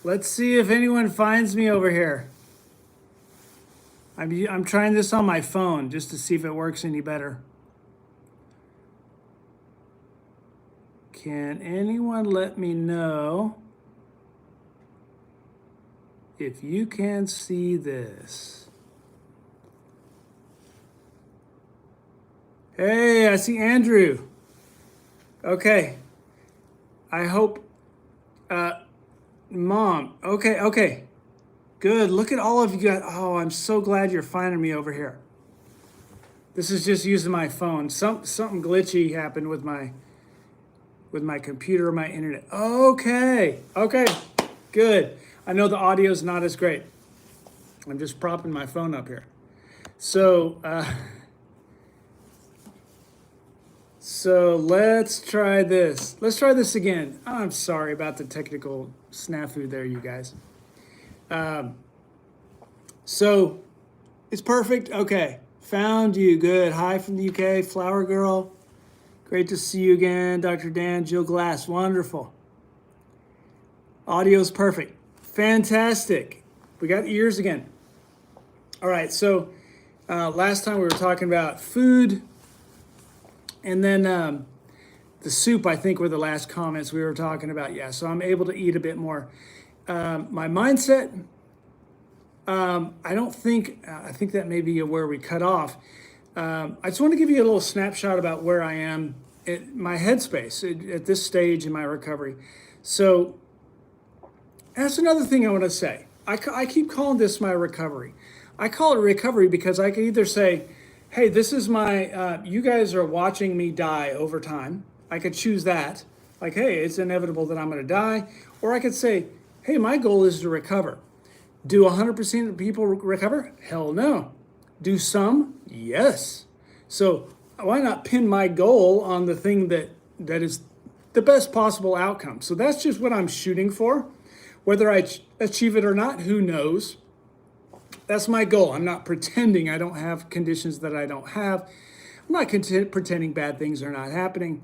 Let's see if anyone finds me over here. I'm trying this on my phone just to see if it works any better. Can anyone let me know if you can see this? Hey, I see Andrew. Okay. I hope, Mom. Okay. Good. Look at all of you guys. Oh, I'm so glad you're finding me over here. This is just using my phone. Something glitchy happened with my computer or my internet. Okay. Good. I know the audio's not as great. I'm just propping my phone up here. So let's try this. Let's try this again. I'm sorry about the technical snafu there, you guys. So it's perfect. Okay. Found you. Good. Hi from the UK. Flower Girl. Great to see you again. Dr. Dan, Jill Glass. Wonderful. Audio's perfect. Fantastic. We got ears again. All right. So last time we were talking about food. And then the soup, I think, were the last comments we were talking about. Yeah. So I'm able to eat a bit more. My mindset, I don't think, I think that may be where we cut off. I just want to give you a little snapshot about where I am at my headspace at this stage in my recovery. So that's another thing I want to say. I keep calling this my recovery. I call it recovery because I can either say, hey, this is my, you guys are watching me die over time. I could choose that. Like, hey, it's inevitable that I'm going to die. Or I could say, hey, my goal is to recover. Do 100% of people recover? Hell no. Do some? Yes. So why not pin my goal on the thing that is the best possible outcome? So that's just what I'm shooting for. Whether I achieve it or not, who knows? That's my goal. I'm not pretending I don't have conditions that I don't have. I'm not pretending bad things are not happening.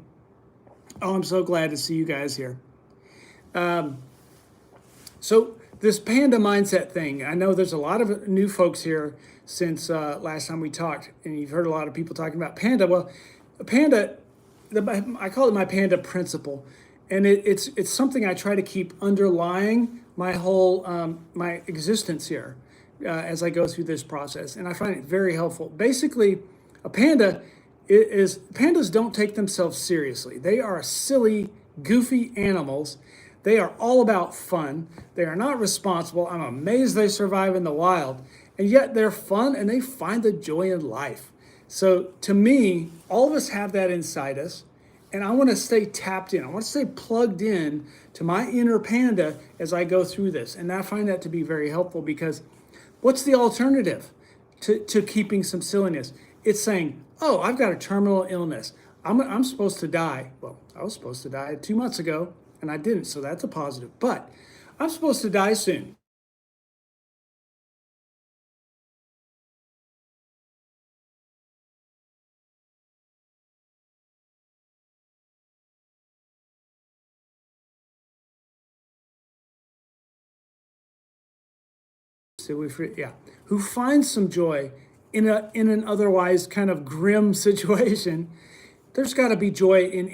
Oh, I'm so glad to see you guys here. So this panda mindset thing, I know there's a lot of new folks here since last time we talked, and you've heard a lot of people talking about panda. Well, panda, I call it my panda principle, and it's something I try to keep underlying my whole my existence here as I go through this process, and I find it very helpful. Basically, a panda pandas don't take themselves seriously. They are silly, goofy animals. They are all about fun. They are not responsible. I'm amazed they survive in the wild. And yet they're fun and they find the joy in life. So to me, all of us have that inside us. And I want to stay tapped in. I want to stay plugged in to my inner panda as I go through this. And I find that to be very helpful because what's the alternative to keeping some silliness? It's saying, oh, I've got a terminal illness. I'm supposed to die. Well, I was supposed to die 2 months ago. And I didn't, so that's a positive. But I'm supposed to die soon. Yeah. Who finds some joy in an otherwise kind of grim situation? There's got to be joy in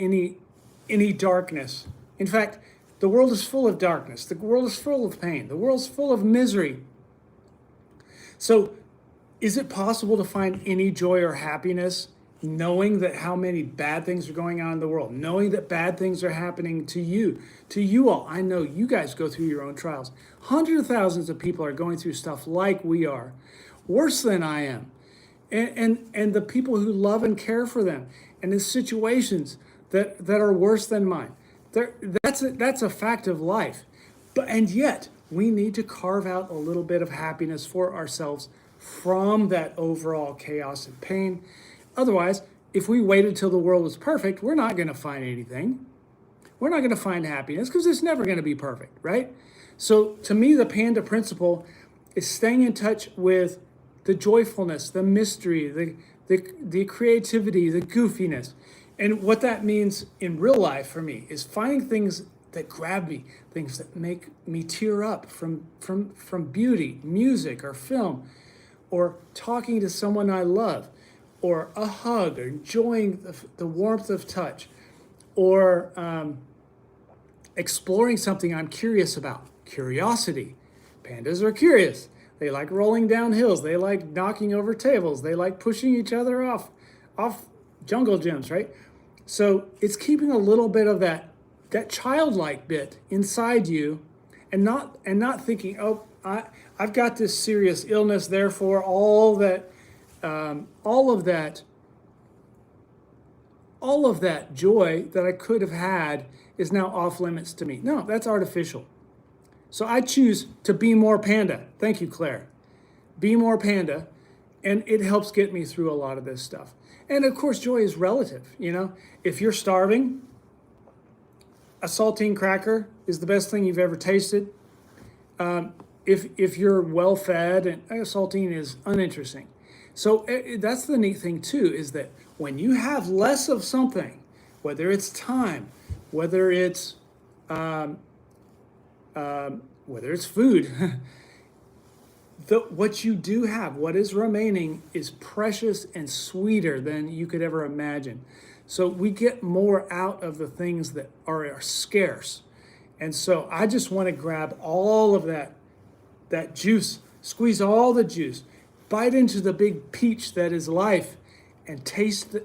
any darkness. In fact, the world is full of darkness. The world is full of pain. The world's full of misery. So is it possible to find any joy or happiness knowing that how many bad things are going on in the world, knowing that bad things are happening to you all? I know you guys go through your own trials. Hundreds of thousands of people are going through stuff like we are, worse than I am. And the people who love and care for them and in situations that are worse than mine. That's a fact of life. And yet we need to carve out a little bit of happiness for ourselves from that overall chaos and pain. Otherwise, if we waited till the world was perfect, we're not going to find anything. We're not going to find happiness because it's never going to be perfect, right? So to me, the panda principle is staying in touch with the joyfulness, the mystery, the creativity, the goofiness. And what that means in real life for me is finding things that grab me, things that make me tear up from beauty, music, or film, or talking to someone I love, or a hug, or enjoying the warmth of touch, or exploring something I'm curious about. Curiosity. Pandas are curious. They like rolling down hills. They like knocking over tables. They like pushing each other off jungle gyms, right? So it's keeping a little bit of that childlike bit inside you, and not thinking, oh, I've got this serious illness, therefore all of that joy that I could have had is now off limits to me. No, that's artificial. So I choose to be more panda. Thank you, Claire. Be more panda, and it helps get me through a lot of this stuff. And of course, joy is relative. If you're starving, a saltine cracker is the best thing you've ever tasted. If you're well fed, and saltine is uninteresting. So that's the neat thing too, is that when you have less of something, whether it's time, whether it's food, what you do have, what is remaining, is precious and sweeter than you could ever imagine. So we get more out of the things that are scarce. And so I just want to grab all of that juice, squeeze all the juice, bite into the big peach that is life, and taste the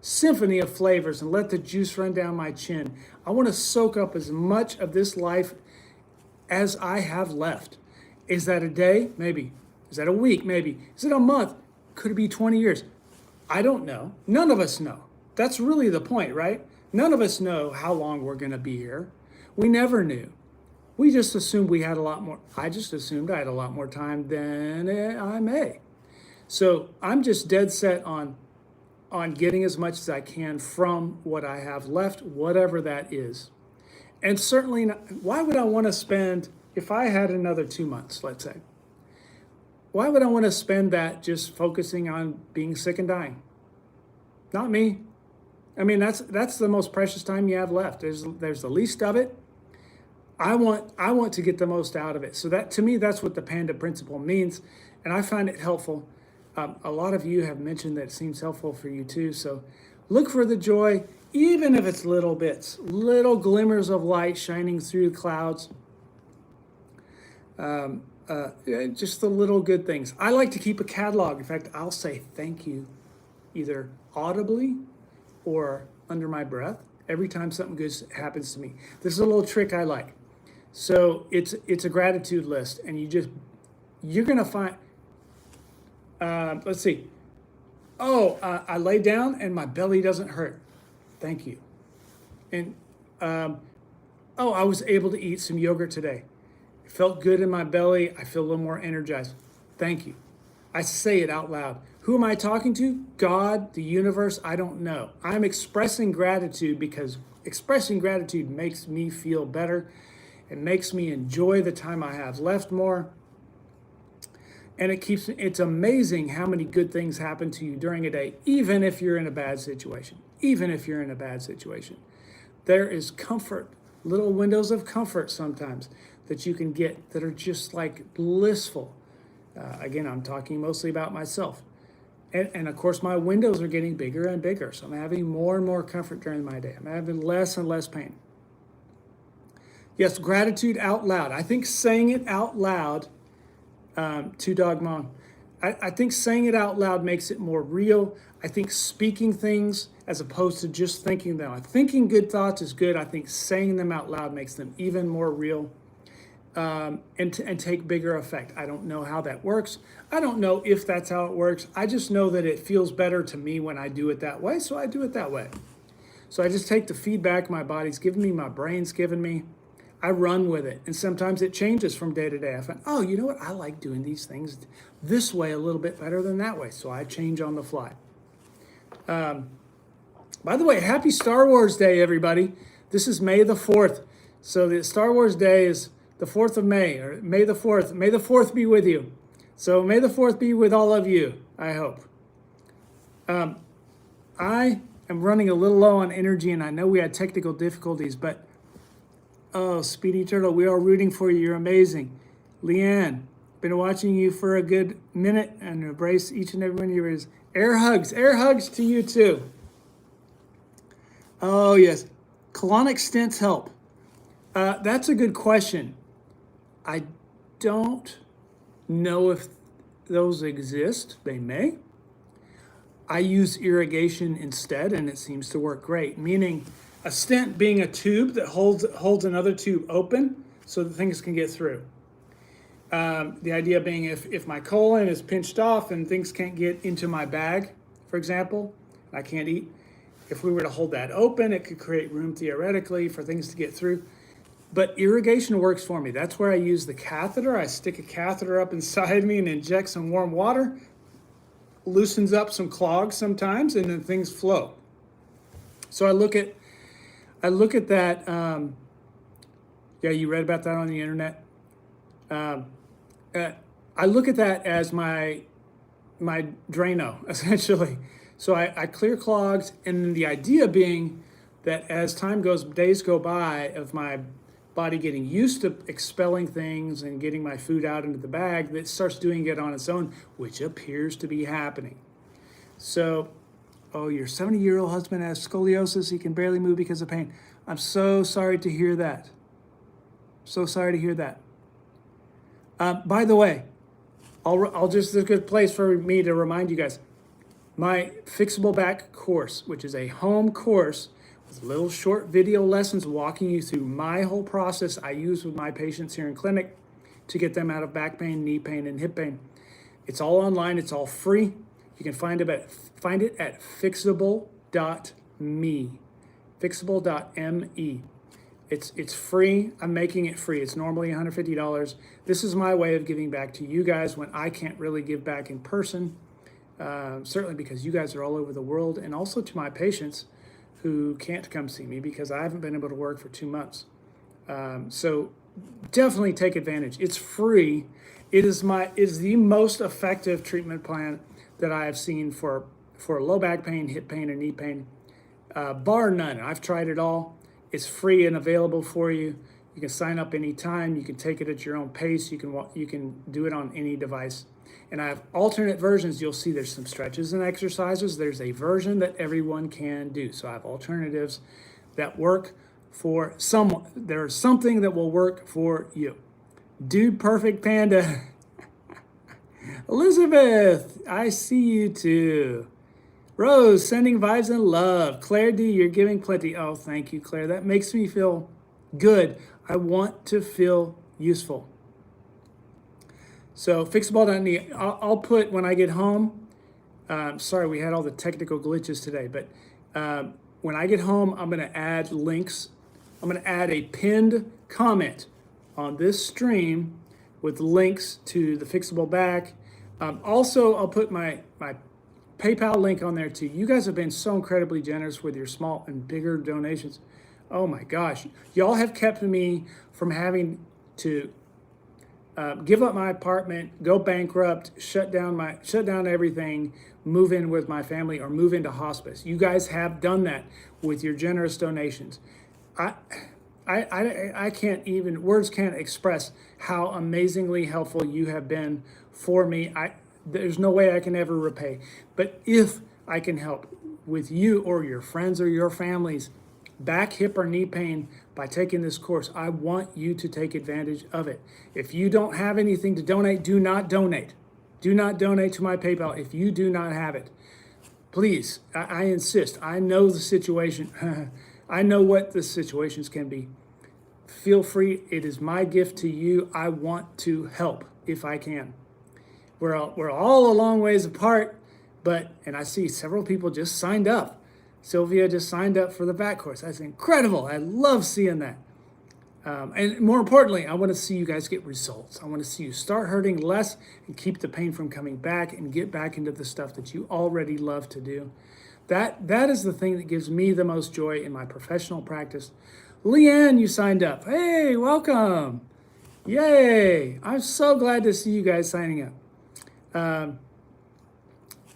symphony of flavors, and let the juice run down my chin. I want to soak up as much of this life as I have left. Is that a day? Maybe. Is that a week? Maybe. Is it a month? Could it be 20 years? I don't know. None of us know. That's really the point, right? None of us know how long we're going to be here. We never knew. We just assumed we had a lot more. I just assumed I had a lot more time than I may. So I'm just dead set on getting as much as I can from what I have left, whatever that is. And certainly, why would I want to spend, if I had another 2 months, let's say, why would I want to spend that just focusing on being sick and dying? Not me. I mean, that's the most precious time you have left. There's the least of it. I want to get the most out of it. So that, to me, that's what the panda principle means, and I find it helpful. A lot of you have mentioned that it seems helpful for you too. So look for the joy, even if it's little bits, little glimmers of light shining through the clouds. Just the little good things. I like to keep a catalog. In fact, I'll say thank you either audibly or under my breath every time something good happens to me. This is a little trick I like. So it's a gratitude list, and you're gonna find. Let's see. Oh, I lay down and my belly doesn't hurt. Thank you. And I was able to eat some yogurt today. It felt good in my belly. I feel a little more energized. Thank you. I say it out loud. Who am I talking to? God, the universe, I don't know. I'm expressing gratitude because expressing gratitude makes me feel better. It makes me enjoy the time I have left more. And it's amazing how many good things happen to you during a day, even if you're in a bad situation. Even if you're in a bad situation. There is comfort, little windows of comfort sometimes that you can get that are just like blissful. Again, I'm talking mostly about myself. And of course, my windows are getting bigger and bigger. So I'm having more and more comfort during my day. I'm having less and less pain. Yes, gratitude out loud. I think saying it out loud, to Dog Mom, I think saying it out loud makes it more real. I think speaking things as opposed to just thinking them. Thinking good thoughts is good. I think saying them out loud makes them even more real. And take bigger effect. I don't know how that works. I don't know if that's how it works. I just know that it feels better to me when I do it that way, so I do it that way. So I just take the feedback my body's giving me, my brain's giving me. I run with it, and sometimes it changes from day to day. I find, oh, you know what? I like doing these things this way a little bit better than that way, so I change on the fly. By the way, happy Star Wars Day, everybody. This is May the 4th. So the Star Wars Day is the 4th of May, or May the 4th. May the 4th be with you. So may the 4th be with all of you, I hope. I I'm running a little low on energy, and I know we had technical difficulties, but oh, Speedy Turtle, we are rooting for you. You're amazing. Leanne, been watching you for a good minute and embrace each and every one of yours. Air hugs to you too. Oh, yes. Colonic stents help. That's a good question. I don't know if those exist. They may. I use irrigation instead, and it seems to work great, meaning a stent being a tube that holds another tube open so that things can get through. The idea being if my colon is pinched off and things can't get into my bag, for example, I can't eat, if we were to hold that open, it could create room theoretically for things to get through. But irrigation works for me. That's where I use the catheter. I stick a catheter up inside me and inject some warm water, loosens up some clogs sometimes, and then things flow. So I look at that. Yeah, you read about that on the internet. I look at that as my Drano, essentially. So I clear clogs, and then the idea being that as days go by of my body getting used to expelling things and getting my food out into the bag, that starts doing it on its own, which appears to be happening. So, oh, your 70-year-old husband has scoliosis. He can barely move because of pain. I'm so sorry to hear that. So sorry to hear that. By the way, I'll just, it's a good place for me to remind you guys, my Fixable Back course, which is a home course with little short video lessons walking you through my whole process I use with my patients here in clinic to get them out of back pain, knee pain, and hip pain. It's all online. It's all free. You can find it at fixable.me, fixable.me. It's free. I'm making it free. It's normally $150. This is my way of giving back to you guys when I can't really give back in person, certainly because you guys are all over the world, and also to my patients who can't come see me because I haven't been able to work for 2 months. So definitely take advantage. It's free. It is the most effective treatment plan that I have seen for low back pain, hip pain, and knee pain, bar none. I've tried it all. It's free and available for you. You can sign up anytime. You can take it at your own pace. You can do it on any device. And I have alternate versions. You'll see there's some stretches and exercises. There's a version that everyone can do. So I have alternatives that work for someone. There's something that will work for you. Dude Perfect Panda. Elizabeth, I see you too. Rose, sending vibes and love. Claire D, you're giving plenty. Oh, thank you, Claire. That makes me feel good. I want to feel useful. So fixable.me, I'll put when I get home. Sorry, we had all the technical glitches today, but when I get home, I'm going to add links. I'm going to add a pinned comment on this stream with links to the Fixable Back. Also, I'll put my PayPal link on there too. You guys have been so incredibly generous with your small and bigger donations. Oh my gosh. Y'all have kept me from having to give up my apartment, go bankrupt, shut down everything, move in with my family, or move into hospice. You guys have done that with your generous donations. I can't even, words can't express how amazingly helpful you have been for me. There's no way I can ever repay. But if I can help with you or your friends or your families, back, hip, or knee pain by taking this course, I want you to take advantage of it. If you don't have anything to donate, do not donate. Do not donate to my PayPal if you do not have it. Please, I insist. I know the situation. I know what the situations can be. Feel free. It is my gift to you. I want to help if I can. We're all a long ways apart, and I see several people just signed up. Sylvia just signed up for the back course. That's incredible. I love seeing that. And more importantly, I want to see you guys get results. I want to see you start hurting less and keep the pain from coming back and get back into the stuff that you already love to do. That is the thing that gives me the most joy in my professional practice. Leanne, you signed up. Hey, welcome. Yay. I'm so glad to see you guys signing up.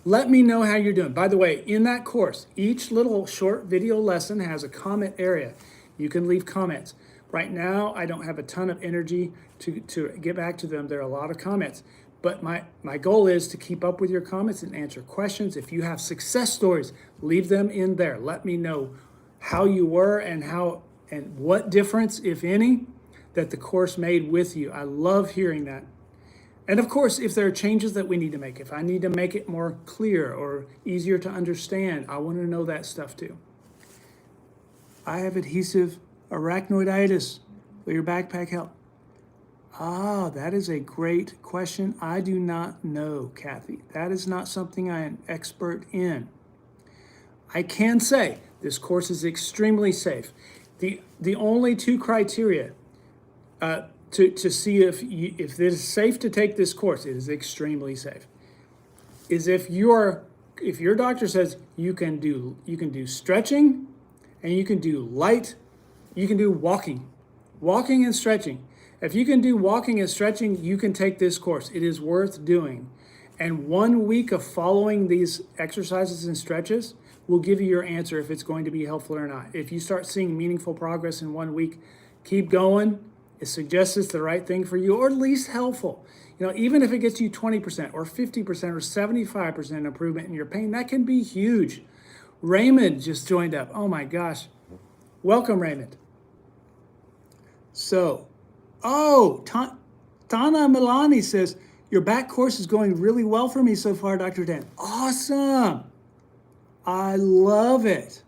Let me know how you're doing. By the way, in that course, each little short video lesson has a comment area. You can leave comments. Right now, I don't have a ton of energy to get back to them. There are a lot of comments. But my goal is to keep up with your comments and answer questions. If you have success stories, leave them in there. Let me know how you were and what difference, if any, that the course made with you. I love hearing that. And of course, if there are changes that we need to make, if I need to make it more clear or easier to understand, I want to know that stuff too. I have adhesive arachnoiditis. Will your backpack help? Ah, that is a great question. I do not know, Kathy. That is not something I am expert in. I can say this course is extremely safe. The only two criteria to see if it is safe to take this course, it is extremely safe, is if your doctor says you can do stretching and you can do walking and stretching. If you can do walking and stretching, you can take this course. It is worth doing. And 1 week of following these exercises and stretches will give you your answer if it's going to be helpful or not. If you start seeing meaningful progress in 1 week, keep going. It suggests it's the right thing for you, or at least helpful. Even if it gets you 20% or 50% or 75% improvement in your pain, that can be huge. Raymond just joined up. Oh my gosh. Welcome, Raymond. So, Tana Milani says, your back course is going really well for me so far, Dr. Dan. Awesome. I love it.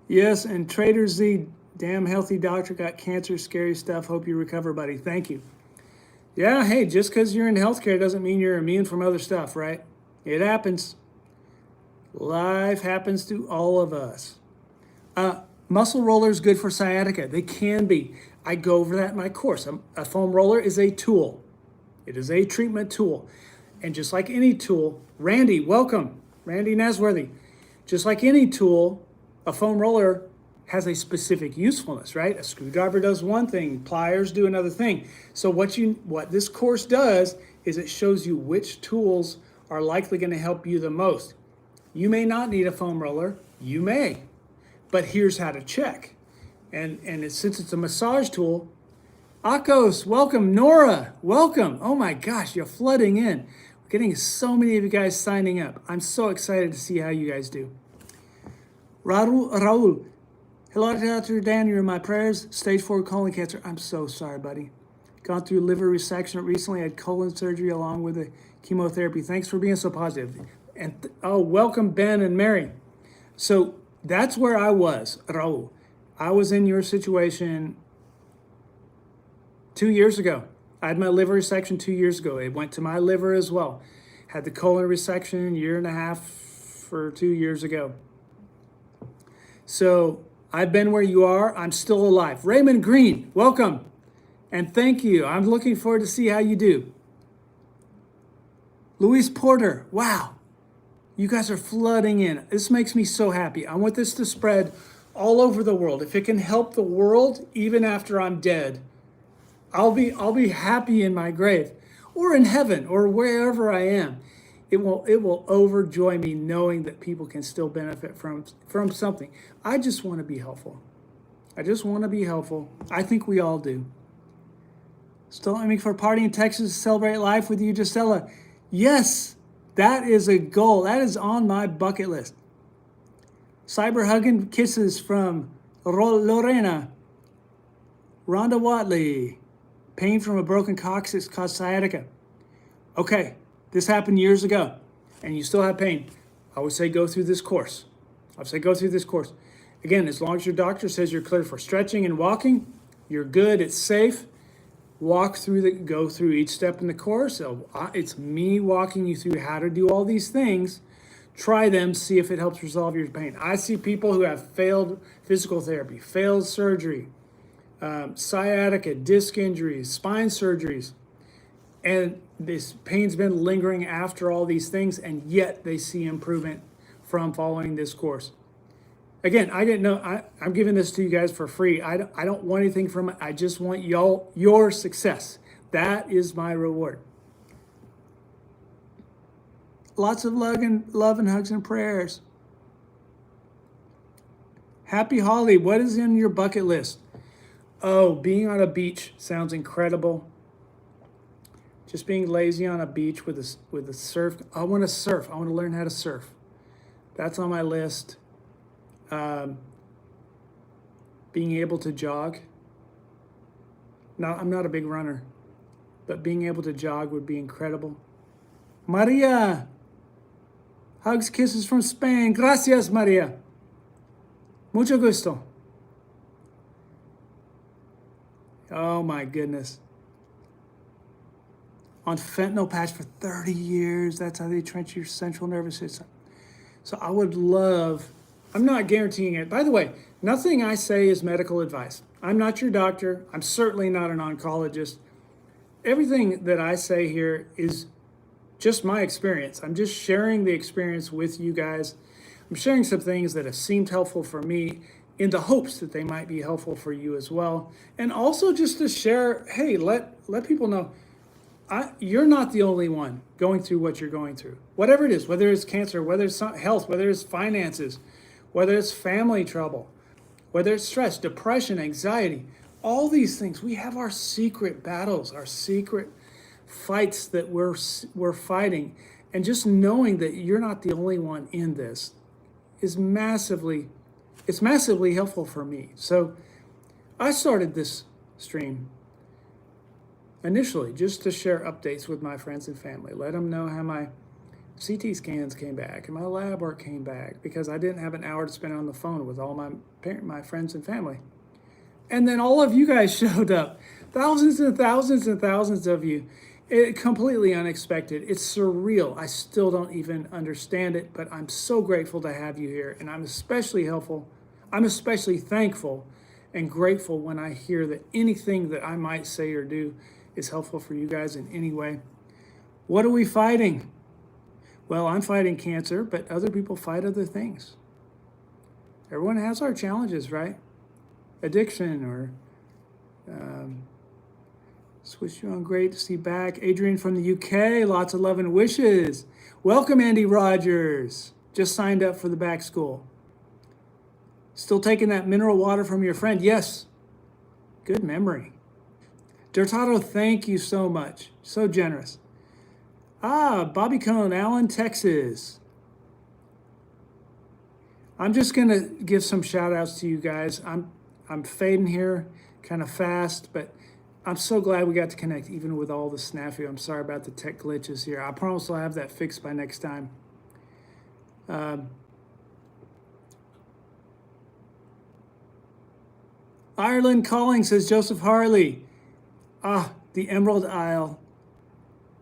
Yes, and Trader Z, damn healthy doctor, got cancer, scary stuff. Hope you recover, buddy. Thank you. Yeah, hey, just because you're in healthcare doesn't mean you're immune from other stuff, right? It happens. Life happens to all of us. Muscle rollers good for sciatica. They can be. I go over that in my course. A foam roller is a tool. It is a treatment tool. And just like any tool, Randy, welcome. Randy Nasworthy. Just like any tool, a foam roller has a specific usefulness, right? A screwdriver does one thing, pliers do another thing. So what this course does is it shows you which tools are likely going to help you the most. You may not need a foam roller, you may, but here's how to check. Since it's a massage tool, Akos, welcome. Nora, welcome. Oh my gosh, you're flooding in. We're getting so many of you guys signing up. I'm so excited to see how you guys do. Raul, hello, Dr. Dan, you're in my prayers. Stage 4 colon cancer. I'm so sorry, buddy. Gone through liver resection recently, had colon surgery along with the chemotherapy. Thanks for being so positive. And welcome, Ben and Mary. So that's where I was, Raul. I was in your situation 2 years ago. I had my liver resection 2 years ago. It went to my liver as well. Had the colon resection 1.5 or 2 years ago. So I've been where you are. I'm still alive. Raymond Green, welcome. And thank you. I'm looking forward to see how you do. Luis Porter, wow. You guys are flooding in. This makes me so happy. I want this to spread all over the world. If it can help the world, even after I'm dead, I'll be happy in my grave or in heaven or wherever I am. It will overjoy me knowing that people can still benefit from something. I just want to be helpful. I just want to be helpful. I think we all do. Still aiming for a party in Texas to celebrate life with you, Gisela. Yes, that is a goal. That is on my bucket list. Cyber hugging kisses from Lorena. Rhonda Watley. Pain from a broken coccyx caused sciatica. Okay, this happened years ago, and you still have pain. I would say go through this course. Again, as long as your doctor says you're clear for stretching and walking, you're good, it's safe. Go through each step in the course. So it's me walking you through how to do all these things. Try them, see if it helps resolve your pain. I see people who have failed physical therapy, failed surgery, sciatica, disc injuries, spine surgeries, and this pain's been lingering after all these things, and yet they see improvement from following this course. Again, I'm giving this to you guys for free. I don't want anything from it. I just want your success. That is my reward. Lots of love and hugs and prayers. Happy Holly, what is in your bucket list? Oh, being on a beach sounds incredible. Just being lazy on a beach with a surf. I want to surf. I want to learn how to surf. That's on my list. Being able to jog. Now, I'm not a big runner, but being able to jog would be incredible. Maria, hugs, kisses from Spain. Gracias, Maria. Mucho gusto. Oh my goodness. On fentanyl patch for 30 years. That's how they trench your central nervous system. So I would love, I'm not guaranteeing it. By the way, nothing I say is medical advice. I'm not your doctor. I'm certainly not an oncologist. Everything that I say here is just my experience. I'm just sharing the experience with you guys. I'm sharing some things that have seemed helpful for me in the hopes that they might be helpful for you as well. And also just to share, hey, let people know, you're not the only one going through what you're going through. Whatever it is, whether it's cancer, whether it's health, whether it's finances, whether it's family trouble, whether it's stress, depression, anxiety, all these things, we have our secret battles, our secret fights that we're fighting. And just knowing that you're not the only one in this is massively helpful for me. So I started this stream initially just to share updates with my friends and family, let them know how my CT scans came back and my lab work came back, because I didn't have an hour to spend on the phone with all my friends and family. And then all of you guys showed up, thousands and thousands and thousands of you. Completely unexpected. It's surreal. I still don't even understand it, but I'm so grateful to have you here, and I'm especially thankful and grateful when I hear that anything that I might say or do is helpful for you guys in any way. What are we fighting? Well, I'm fighting cancer, but other people fight other things. Everyone has our challenges, right? Addiction or Swish you on, great to see back. Adrian from the UK, lots of love and wishes. Welcome, Andy Rogers. Just signed up for the back school. Still taking that mineral water from your friend? Yes. Good memory. Dirtado, thank you so much. So generous. Bobby Cone, Allen, Texas. I'm just going to give some shout outs to you guys. I'm fading here kind of fast, but I'm so glad we got to connect even with all the snafu. I'm sorry about the tech glitches here. I promise I'll have that fixed by next time. Ireland calling, says Joseph Harley. The Emerald Isle.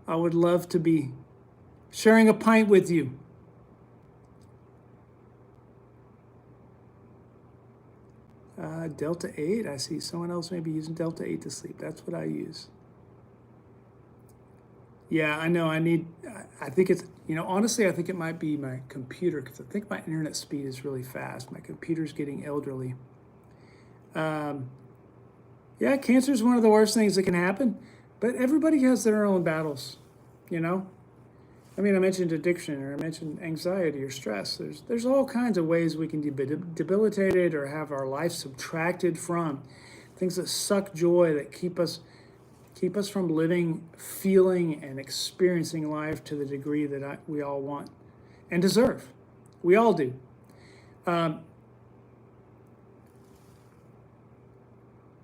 I would love to be sharing a pint with you. Delta 8, I see someone else may be using Delta 8 to sleep. That's what I use. Yeah, I know. I think it's, honestly, I think it might be my computer, because I think my internet speed is really fast. My computer's getting elderly. Yeah, cancer is one of the worst things that can happen, but everybody has their own battles, I mentioned addiction, or I mentioned anxiety or stress. There's all kinds of ways we can be debilitated or have our life subtracted from, things that suck joy, that keep us from living, feeling, and experiencing life to the degree that we all want and deserve. We all do.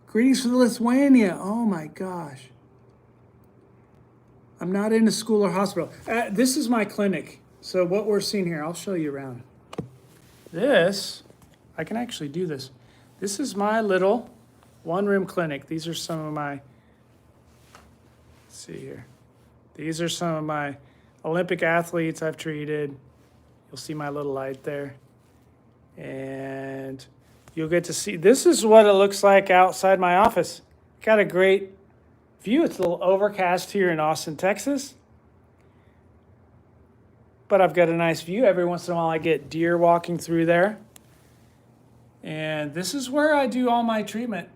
Greetings from Lithuania. Oh my gosh. I'm not in a school or hospital. This is my clinic. So what we're seeing here, I'll show you around. I can actually do this. This is my little one-room clinic. These are some of my, let's see here. These are some of my Olympic athletes I've treated. You'll see my little light there. And you'll get to see, this is what it looks like outside my office. Got a great view. It's a little overcast here in Austin, Texas. But I've got a nice view. Every once in a while I get deer walking through there. And this is where I do all my treatment.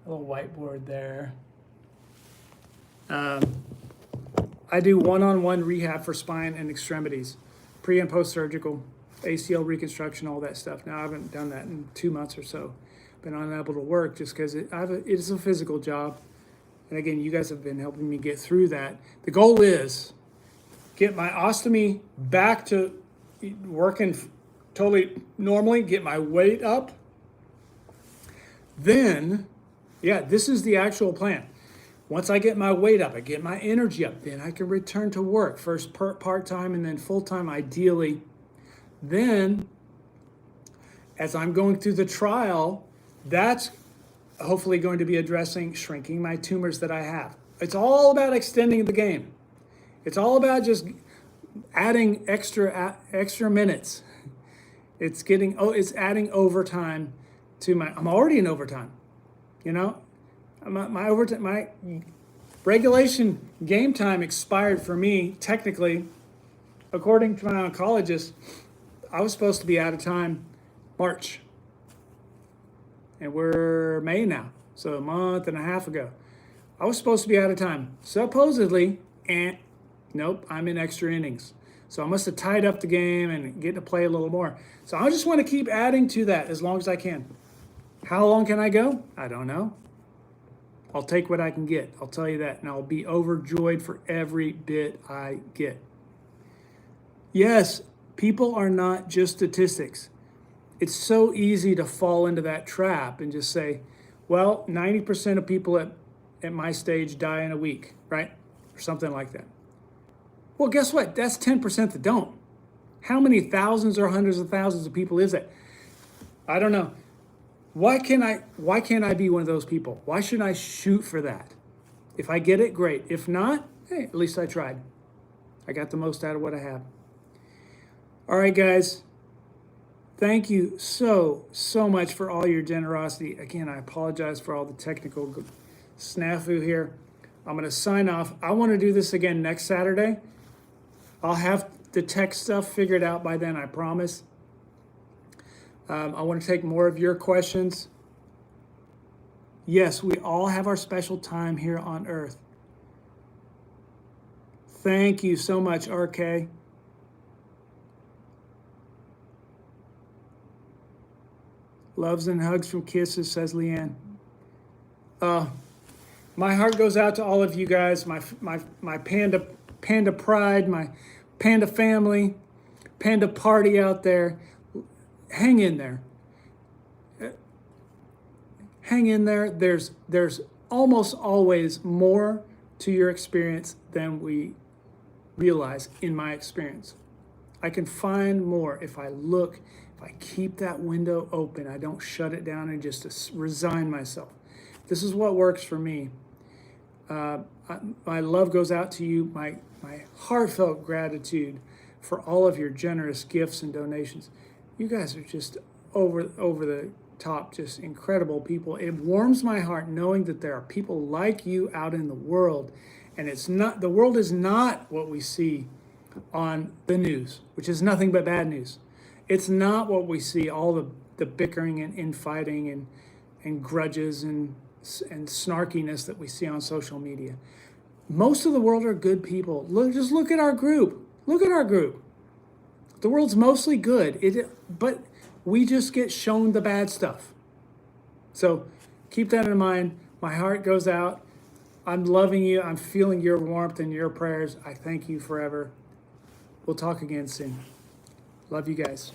A little whiteboard there. I do one-on-one rehab for spine and extremities, pre and post-surgical, ACL reconstruction, all that stuff. Now, I haven't done that in 2 months or so. Been unable to work just because it's a physical job. And again, you guys have been helping me get through that. The goal is get my ostomy back to working totally normally, get my weight up. Then, yeah, this is the actual plan. Once I get my weight up, I get my energy up, then I can return to work, first part-time and then full-time ideally. Then, as I'm going through the trial, that's hopefully going to be addressing shrinking my tumors that I have. It's all about extending the game. It's all about just adding extra minutes. It's adding overtime to I'm already in overtime, you know? My regulation game time expired for me, technically, according to my oncologist. I was supposed to be out of time March. And we're May now, so a month and a half ago. I was supposed to be out of time. Supposedly, and nope, I'm in extra innings. So I must have tied up the game and get to play a little more. So I just want to keep adding to that as long as I can. How long can I go? I don't know. I'll take what I can get. I'll tell you that. And I'll be overjoyed for every bit I get. Yes, people are not just statistics. It's so easy to fall into that trap and just say, well, 90% of people at my stage die in a week, right? Or something like that. Well, guess what? That's 10% that don't. How many thousands or hundreds of thousands of people is that? I don't know. Why can't I be one of those people? Why should I shoot for that? If I get it, great. If not, hey, at least I tried. I got the most out of what I have. All right, guys. Thank you so much for all your generosity. Again, I apologize for all the technical snafu here. I'm going to sign off. I want to do this again next Saturday. I'll have the tech stuff figured out by then, I promise. I want to take more of your questions. Yes, we all have our special time here on Earth. Thank you so much, RK. Loves and hugs from Kisses, says Leanne. My heart goes out to all of you guys, my panda pride, my panda family, panda party out there. Hang in there. Hang in there. There's almost always more to your experience than we realize, in my experience. I can find more if I look, if I keep that window open. I don't shut it down and just resign myself. This is what works for me. My love goes out to you, my heartfelt gratitude for all of your generous gifts and donations. You guys are just over the top, just incredible people. It warms my heart knowing that there are people like you out in the world, and the world is not what we see on the news, which is nothing but bad news. It's not what we see, all the bickering and infighting and grudges and snarkiness that we see on social media. Most of the world are good people. Just look at our group. Look at our group. The world's mostly good, but we just get shown the bad stuff. So keep that in mind. My heart goes out. I'm loving you. I'm feeling your warmth and your prayers. I thank you forever. We'll talk again soon. Love you guys.